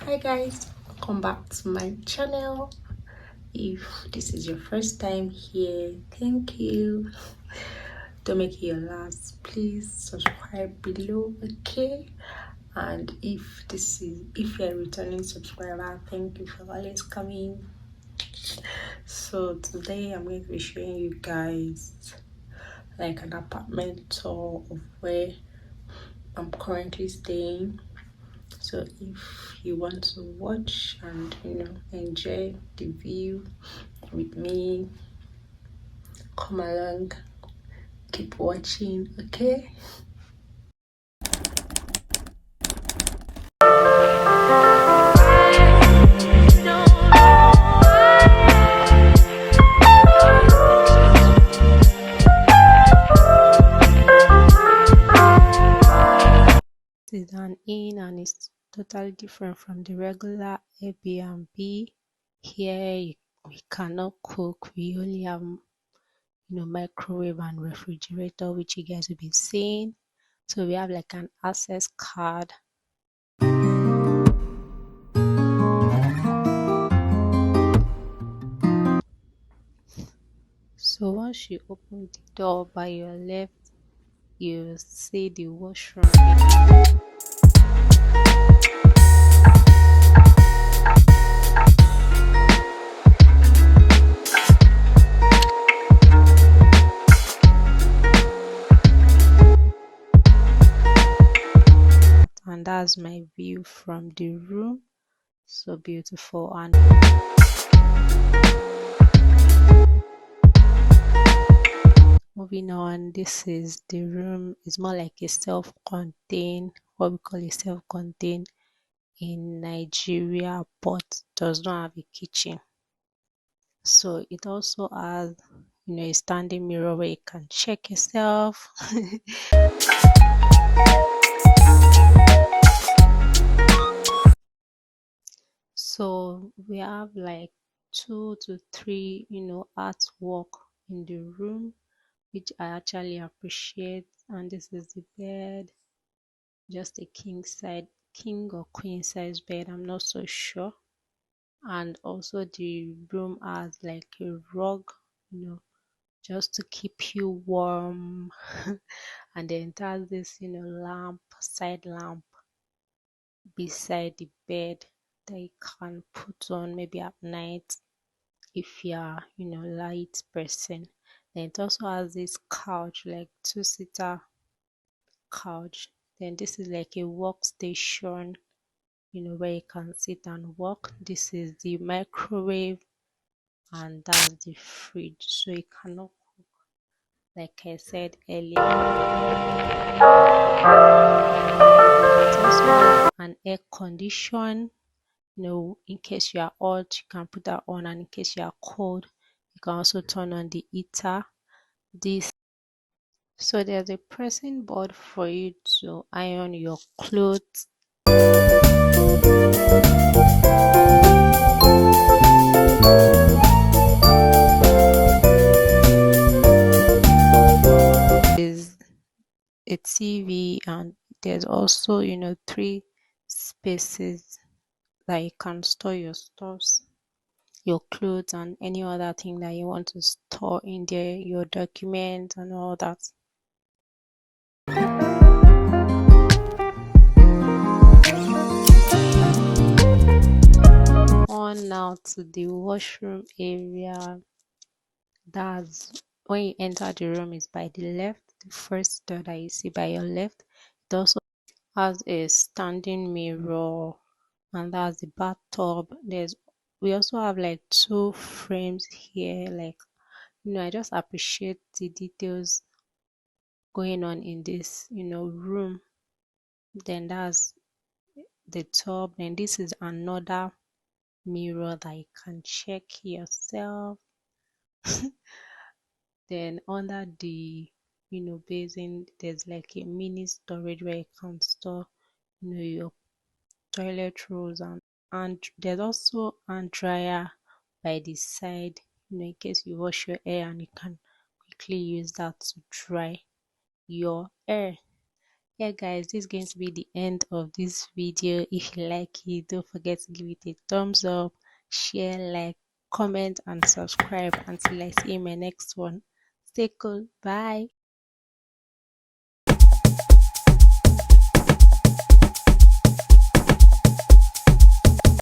Hi guys, welcome back to my channel. If this is your first time here, thank you. Don't make it your last. Please subscribe below, okay? And if you're a returning subscriber, thank you for always coming. So today I'm going to be showing you guys like an apartment tour of where I'm currently staying. So if you want to watch and enjoy the view with me, come along, keep watching, okay? This is an inn and it's totally different from the regular Airbnb. Here we cannot cook, we only have microwave and refrigerator, which you guys will be seeing. So we have like an access card. So once you open the door by your left, you see the washroom. And that's my view from the room. So beautiful. And moving on, this is the room. It's more like a self-contained, what we call a self-contained in Nigeria, but does not have a kitchen. So it also has a standing mirror where you can check yourself. So we have like 2 to 3 artwork in the room, which I actually appreciate. And this is the bed, just a king or queen size bed, I'm not so sure. And also the room has like a rug, just to keep you warm. And then it has this side lamp beside the bed that you can put on maybe at night if you are light person. Then it also has this couch, like 2-seater couch. Then this is like a workstation, where you can sit and work. This is the microwave and that's the fridge, so you cannot cook, like I said earlier. It also has an air condition, in case you are hot you can put that on, and in case you are cold you can also turn on the heater. So there's a pressing board for you to iron your clothes. There's a TV, and there's also 3 spaces that you can store your stuffs, your clothes and any other thing that you want to store in there, your documents and all that. On now to the washroom area. That's when you enter the room, is by the left, the first door that you see by your left. It also has a standing mirror, and that's the bathtub. We also have like 2 frames here, like I just appreciate the details going on in this room. Then that's the tub. Then this is another mirror that you can check yourself. Then under the basin, there's like a mini storage where you can store your toilet rolls, and there's also hand dryer by the side, in case you wash your hair and you can quickly use that to dry your hair. Yeah, guys, this is going to be the end of this video. If you like it, don't forget to give it a thumbs up, share, like, comment, and subscribe. Until I see you in my next one. Stay cool. Bye.